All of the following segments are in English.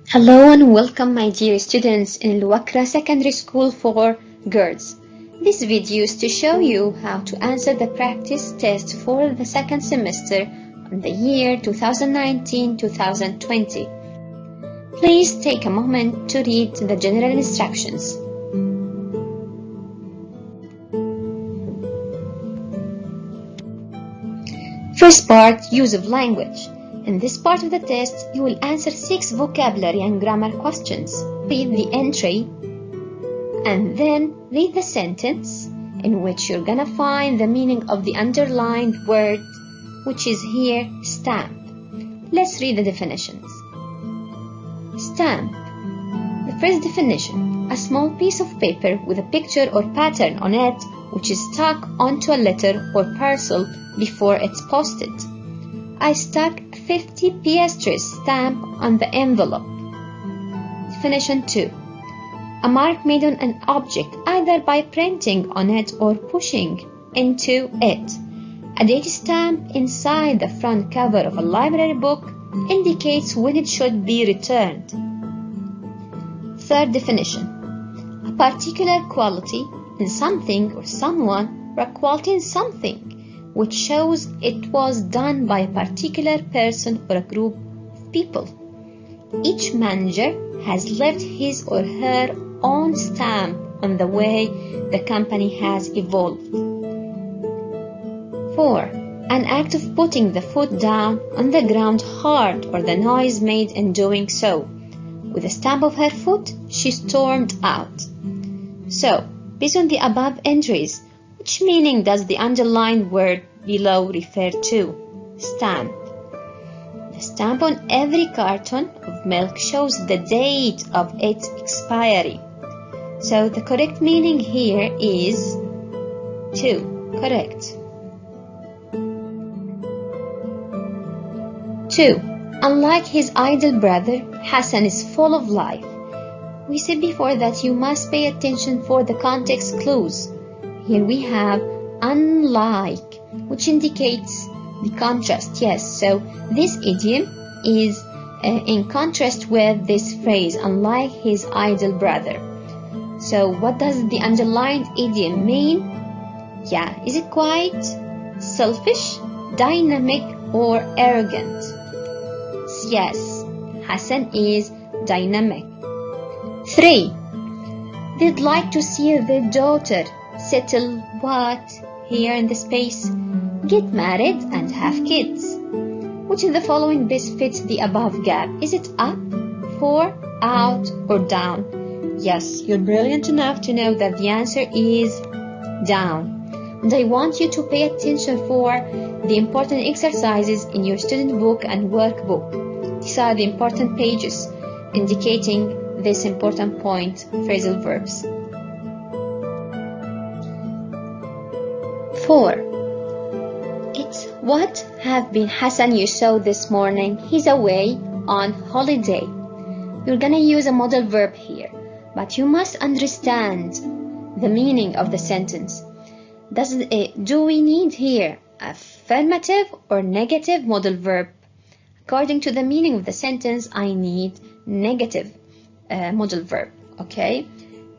Hello and welcome my dear students in Al-Wakra Secondary School for Girls. This video is to show you how to answer the practice test for the second semester on the year 2019-2020. Please take a moment to read the general instructions. First part, use of language. In this part of the test, you will answer 6 vocabulary and grammar questions. Read the entry and then read the sentence in which you're gonna find the meaning of the underlined word, which is here stamp. Let's read the definitions. Stamp. The first definition: a small piece of paper with a picture or pattern on it which is stuck onto a letter or parcel before it's posted. I stuck 50 piastres stamp on the envelope. Definition 2. A mark made on an object either by printing on it or pushing into it. A date stamp inside the front cover of a library book indicates when it should be returned. Third definition. A particular quality in something or someone, or a quality in something which shows it was done by a particular person or a group of people. Each manager has left his or her own stamp on the way the company has evolved. 4. An act of putting the foot down on the ground hard or the noise made in doing so. With a stamp of her foot, she stormed out. So, based on the above entries, which meaning does the underlined word below refer to? Stamp. The stamp on every carton of milk shows the date of its expiry. So the correct meaning here is 2. Correct. 2. Unlike his idle brother, Hassan is full of life. We said before that you must pay attention for the context clues. Here we have unlike, which indicates the contrast. Yes, so this idiom is in contrast with this phrase, unlike his idle brother. So what does the underlined idiom mean? Yeah, is it quite selfish, dynamic, or arrogant? Yes, Hassan is dynamic. 3. They'd like to see their daughter settle what? Here in the space, get married and have kids. Which in the following best fits the above gap? Is it up, for, out, or down? Yes, you're brilliant enough to know that the answer is down. And I want you to pay attention for the important exercises in your student book and workbook. These are the important pages indicating this important point, phrasal verbs. 4. It's what have been Hassan you saw this morning. He's away on holiday. You're gonna use a modal verb here, but you must understand the meaning of the sentence. Do we need here affirmative or negative modal verb? According to the meaning of the sentence, I need negative modal verb. Okay,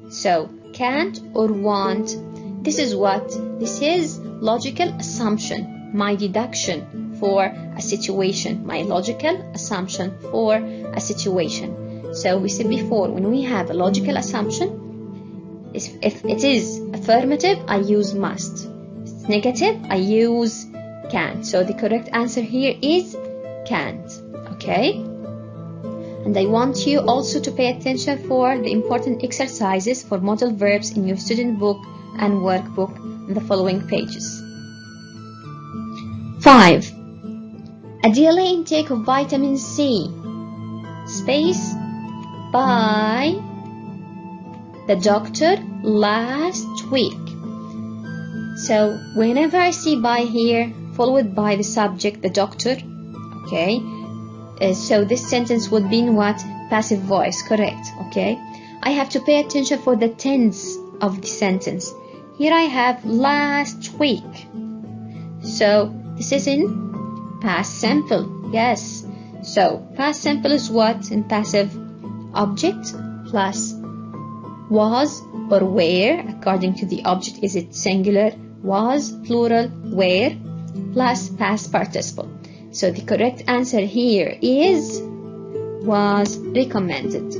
so can't or want. This is what? This is logical assumption, my deduction for a situation, my logical assumption for a situation. So we said before, when we have a logical assumption, if it is affirmative, I use must. If it's negative, I use can't. So the correct answer here is can't. Okay? And I want you also to pay attention for the important exercises for modal verbs in your student book and workbook in the following pages. 5. A daily intake of vitamin C, space, by the doctor last week. So whenever I see by here followed by the subject, the doctor, okay, so this sentence would be in what? Passive voice, correct, okay? I have to pay attention for the tense of the sentence. Here I have last week. So this is in past simple. Yes. So past simple is what in passive object plus was or were, according to the object, is it singular, was, plural, were, plus past participle. So the correct answer here is was recommended.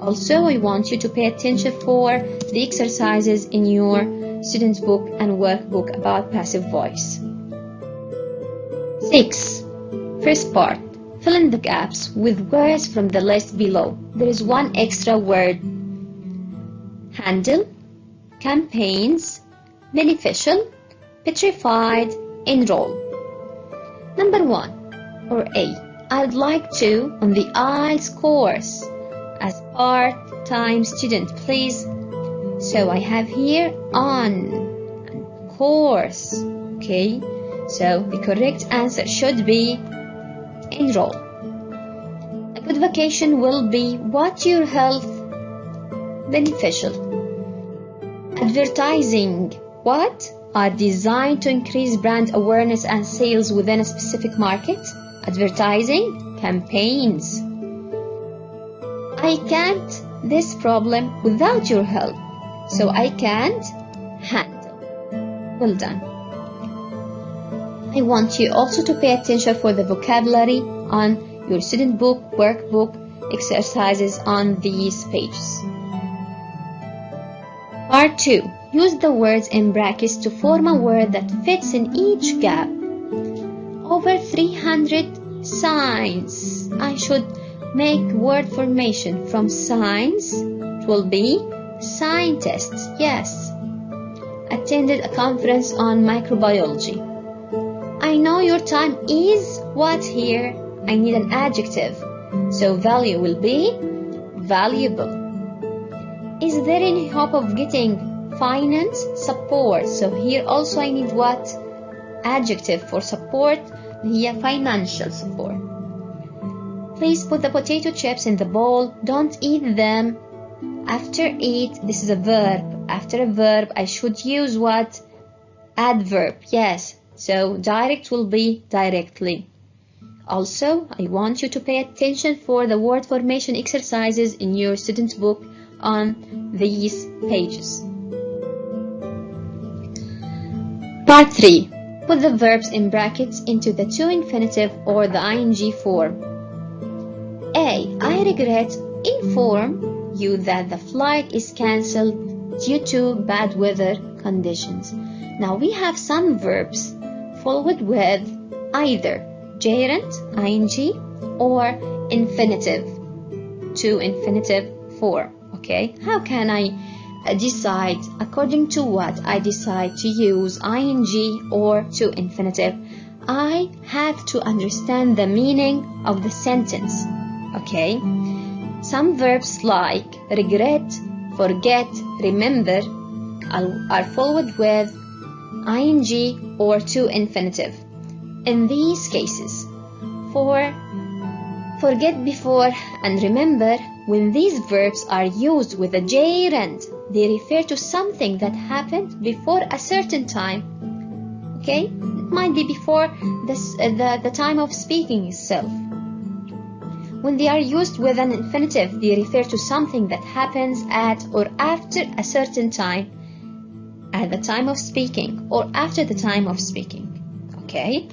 Also, I want you to pay attention for the exercises in your student book and workbook about passive voice. 6. First part. Fill in the gaps with words from the list below. There is one extra word. Handle, campaigns, beneficial, petrified, enroll. Number 1, or A. I'd like to on the IELTS course as part-time student, please. So I have here on course. Okay, so the correct answer should be enroll. A good vacation will be what your health beneficial. Advertising what are designed to increase brand awareness and sales within a specific market. Advertising campaigns. I can't this problem without your help, so I can't handle. Well done. I want you also to pay attention for the vocabulary on your student book, workbook, exercises on these pages. Part 2. Use the words in brackets to form a word that fits in each gap. Over 300 signs. I should make word formation from signs. It will be scientists. Yes. Attended a conference on microbiology. I know your time is what here? I need an adjective. So value will be valuable. Is there any hope of getting finance support? So here also I need what? Adjective for support. Here financial support. Please put the potato chips in the bowl. Don't eat them. After eat, this is a verb. After a verb, I should use what? Adverb. Yes. So direct will be directly. Also, I want you to pay attention for the word formation exercises in your student book on these pages. Part 3. Put the verbs in brackets into the to infinitive or the ing form. A. I regret inform you that the flight is cancelled due to bad weather conditions. Now we have some verbs followed with either gerund, ing, or infinitive, to infinitive form. Okay, how can I decide according to what I decide to use ing or to infinitive? I have to understand the meaning of the sentence. Okay, some verbs like regret, forget, remember are followed with ing or to infinitive. In these cases, for forget before and remember, when these verbs are used with a gerund, they refer to something that happened before a certain time. Okay, it might be before the time of speaking itself. When they are used with an infinitive, they refer to something that happens at or after a certain time, at the time of speaking or after the time of speaking. Okay,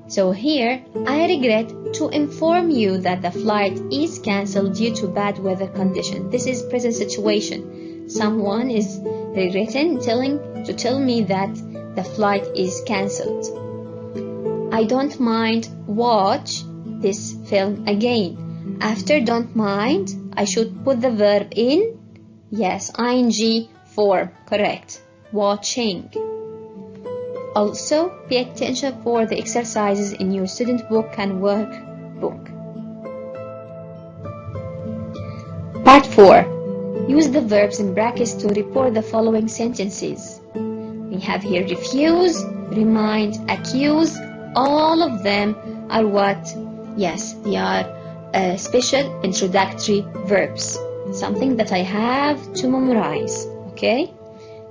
so here I regret to inform you that the flight is cancelled due to bad weather conditions. This is present situation. Someone is regretting to tell me that the flight is cancelled. I don't mind watch this film again. After don't mind, I should put the verb in, yes, ing form, correct, watching. Also, pay attention for the exercises in your student book and workbook. Part 4. Use the verbs in brackets to report the following sentences. We have here refuse, remind, accuse. All of them are what? Yes, they are special introductory verbs. Something that I have to memorize. Okay?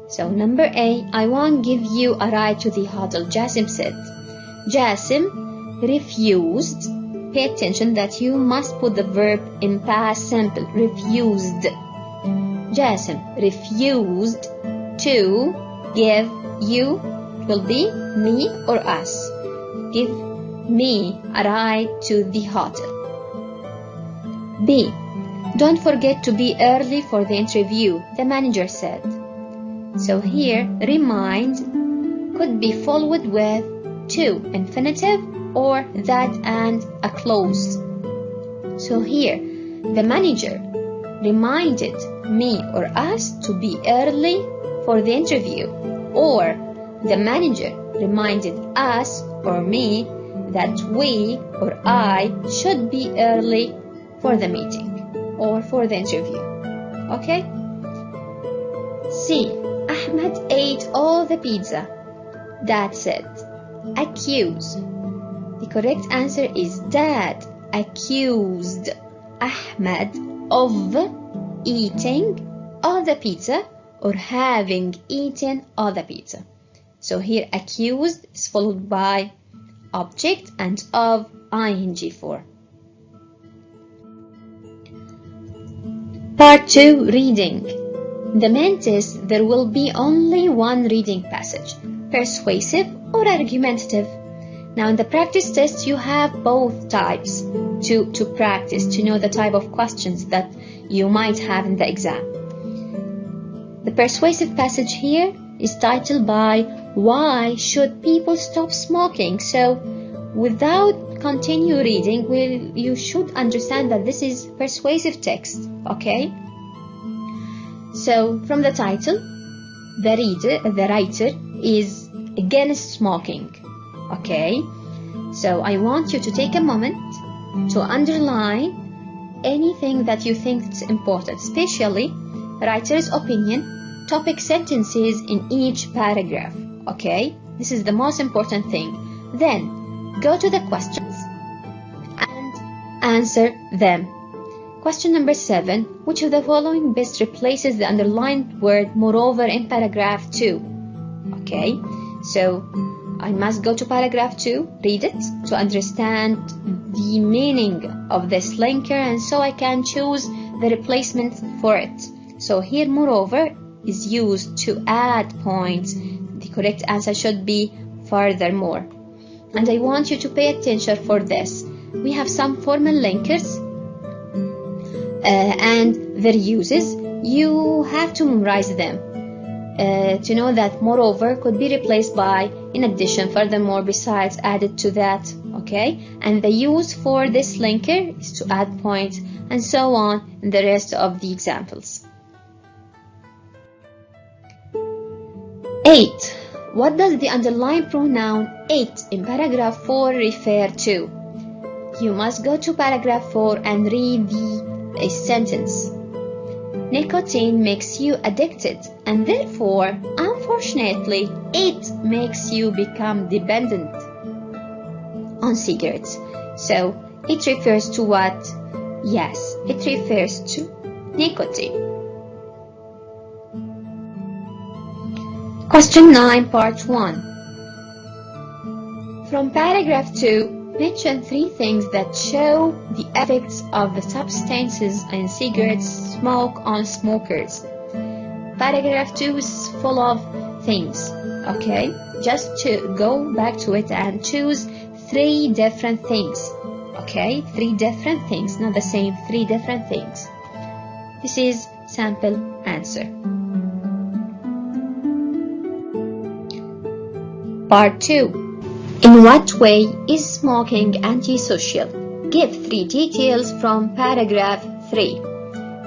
So number A, I won't give you a ride to the hotel, Jasim said. Jasim refused pay attention that you must put the verb in past simple. Refused. Jasim refused to give you, will be me or us. Give me a ride to the hotel. B. Don't forget to be early for the interview, the manager said. So here, remind could be followed with to, infinitive, or that and a clause. So here, the manager reminded me or us to be early for the interview, or the manager reminded us or me that we or I should be early for the meeting or for the interview. Okay? C. Ahmed ate all the pizza. Dad said. Accuse. The correct answer is Dad accused Ahmed of eating all the pizza or having eaten all the pizza. So here accused is followed by object and of ing form. Part 2, reading. The main test, there will be only one reading passage, persuasive or argumentative. Now in the practice test you have both types to practice, to know the type of questions that you might have in the exam. The persuasive passage here is titled by Why Should People Stop Smoking? So without continue reading, you should understand that this is persuasive text, okay? So from the title, the writer is against smoking, okay? So I want you to take a moment to underline anything that you think is important, especially writer's opinion, topic sentences in each paragraph, okay? This is the most important thing. Then go to the questions and answer them. Question number 7. Which of the following best replaces the underlined word moreover in paragraph 2? Okay, so I must go to paragraph 2, read it to understand the meaning of this linker, and so I can choose the replacement for it. So here moreover is used to add points. The correct answer should be furthermore. And I want you to pay attention for this. We have some formal linkers and their uses. You have to memorize them to know that moreover could be replaced by in addition, furthermore, besides, added to that, okay? And the use for this linker is to add points and so on in the rest of the examples. 8. What does the underlined pronoun it in paragraph 4 refer to? You must go to paragraph 4 and read the sentence. Nicotine makes you addicted, and therefore, unfortunately, it makes you become dependent on cigarettes. So, it refers to what? Yes, it refers to nicotine. Question 9, part 1. From paragraph 2, mention 3 things that show the effects of the substances in cigarettes smoke on smokers. Paragraph 2 is full of things, okay? Just to go back to it and choose 3 different things, okay? 3 different things, not the same, 3 different things. This is sample answer. Part 2. In what way is smoking antisocial? Give 3 details from paragraph 3.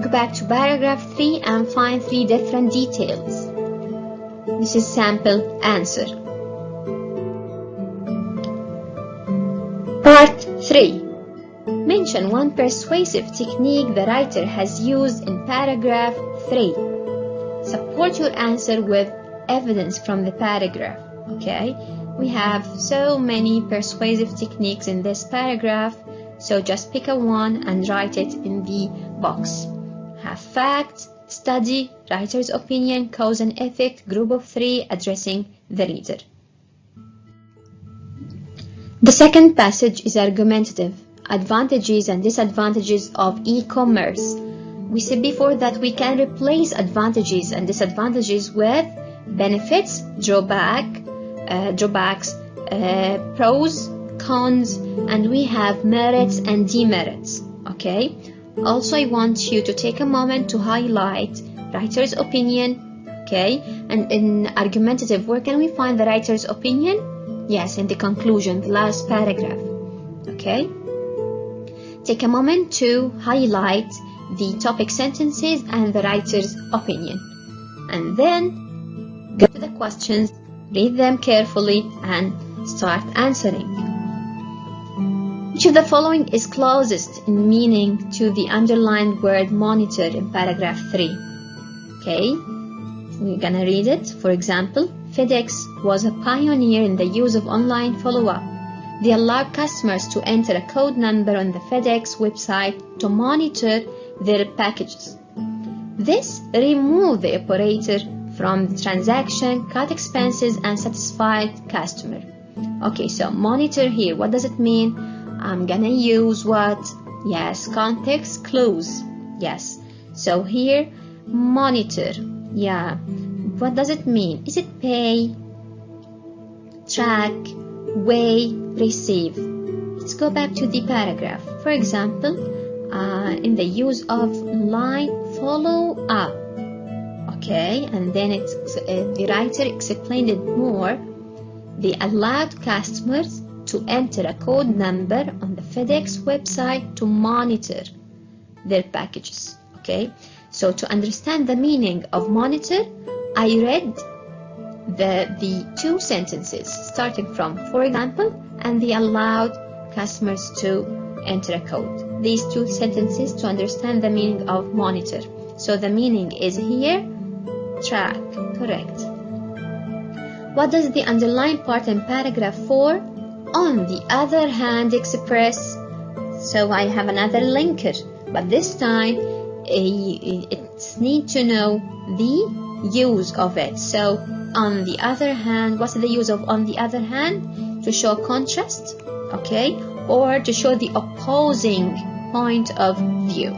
Go back to paragraph 3 and find 3 different details. This is sample answer. Part 3. Mention 1 persuasive technique the writer has used in paragraph 3. Support your answer with evidence from the paragraph, okay? We have so many persuasive techniques in this paragraph, so just pick a one and write it in the box. Have fact, study, writer's opinion, cause and effect, group of 3, addressing the reader. The second passage is argumentative. advantages and disadvantages of e-commerce. We said before that we can replace advantages and disadvantages with benefits, drawbacks, pros, cons, and we have merits and demerits. Okay. Also, I want you to take a moment to highlight writer's opinion. Okay. And in argumentative, where can we find the writer's opinion? Yes, in the conclusion, the last paragraph. Okay. Take a moment to highlight the topic sentences and the writer's opinion, and then go to the questions, read them carefully, and start answering. Which of the following is closest in meaning to the underlined word monitor in paragraph 3? Okay, we're gonna read it. For example, FedEx was a pioneer in the use of online follow-up. They allowed customers to enter a code number on the FedEx website to monitor their packages. This removed the operator from the transaction, cut expenses, and satisfied customer. Okay, so monitor here, what does it mean? I'm gonna use what? Yes, context clues. Yes, so here, monitor. Yeah, what does it mean? Is it pay, track, weigh, receive? Let's go back to the paragraph. For example, in the use of line follow up. Okay, and then the writer explained it more. They allowed customers to enter a code number on the FedEx website to monitor their packages. Okay, so to understand the meaning of monitor, I read the two sentences starting from, for example, and they allowed customers to enter a code. These two sentences to understand the meaning of monitor. So the meaning is here, track, correct. What does the underlined part in paragraph 4, on the other hand, express? So I have another linker, but this time it's need to know the use of it. So on the other hand, what's the use of on the other hand? To show contrast, okay, or to show the opposing point of view.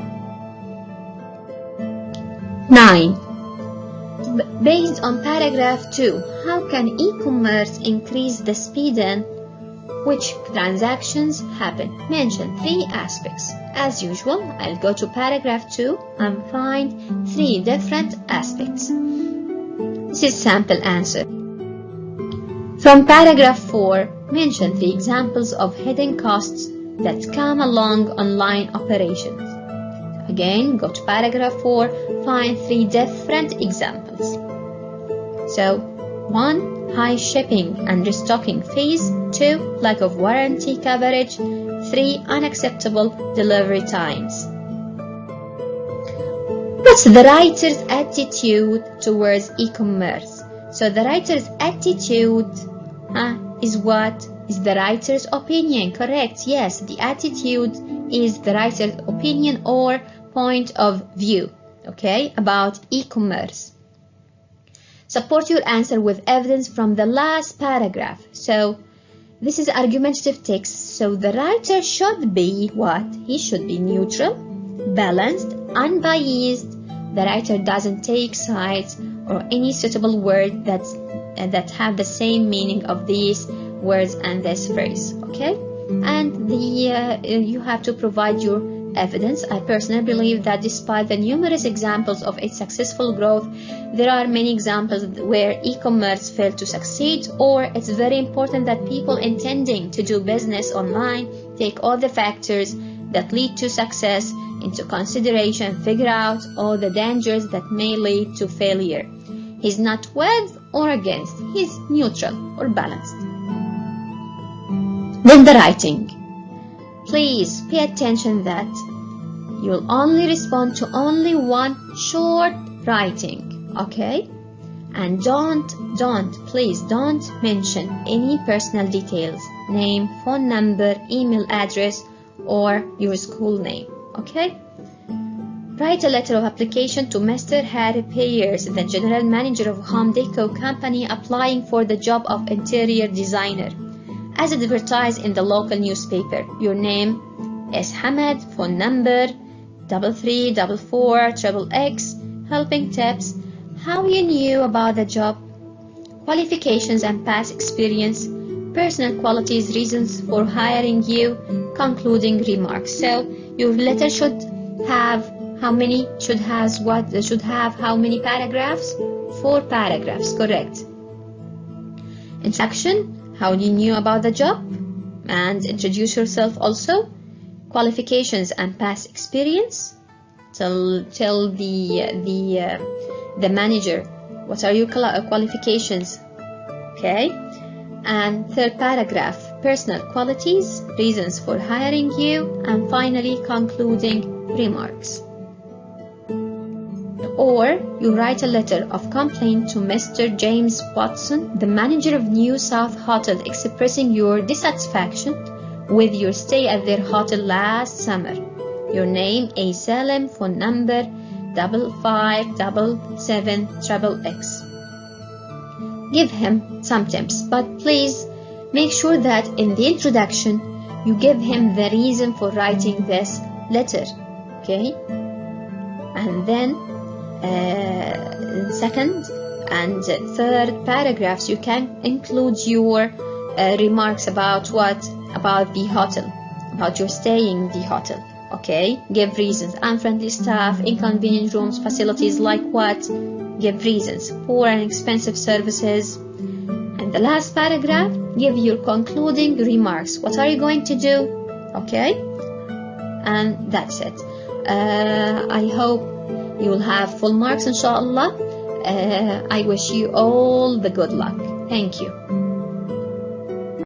9. Based on paragraph 2, how can e-commerce increase the speed in which transactions happen? Mention 3 aspects. As usual, I'll go to paragraph 2 and find 3 different aspects. This is sample answer. From paragraph 4, mention 3 examples of hidden costs that come along online operations. Again, go to paragraph 4, find 3 different examples. So, 1. High shipping and restocking fees. 2. Lack of warranty coverage. 3. Unacceptable delivery times. What's the writer's attitude towards e-commerce? So the writer's attitude is what? Is the writer's opinion, correct? Yes, the attitude is the writer's opinion or point of view, okay, about e-commerce. Support your answer with evidence from the last paragraph. So this is argumentative text, so the writer should be what? He should be neutral, balanced, unbiased. The writer doesn't take sides or any suitable word that have the same meaning of these words and this phrase, okay? And you have to provide your evidence. I personally believe that despite the numerous examples of its successful growth, there are many examples where e-commerce failed to succeed, or it's very important that people intending to do business online take all the factors that lead to success into consideration, figure out all the dangers that may lead to failure. He's not with or against, he's neutral or balanced. Then the writing. Please pay attention that you'll only respond to only one short writing, okay? And please don't mention any personal details, name, phone number, email address, or your school name, okay? Write a letter of application to Mr. Harry Payers, the general manager of Home Deco Company, applying for the job of interior designer, as advertised in the local newspaper. Your name, S. Hamad, phone number 3344 helping tips, how you knew about the job, qualifications and past experience, personal qualities, reasons for hiring you, concluding remarks. So your letter should have how many paragraphs? 4 paragraphs, correct. Introduction, how you knew about the job, and introduce yourself also. Qualifications and past experience, tell the manager what are your qualifications, okay. And third paragraph, personal qualities, reasons for hiring you, and finally concluding remarks. Or you write a letter of complaint to Mr. James Watson, the manager of New South Hotel, expressing your dissatisfaction with your stay at their hotel last summer. Your name, A. Salim, phone number 5577XX. Give him some tips, but please make sure that in the introduction you give him the reason for writing this letter, okay? And then second and third paragraphs you can include your remarks about the hotel, about your stay in the hotel, okay? Give reasons: unfriendly staff, inconvenient rooms, facilities like what? Give reasons: poor and expensive services. And the last paragraph, give your concluding remarks. What are you going to do? Okay? And that's it. I hope you will have full marks, inshallah. I wish you all the good luck. Thank you.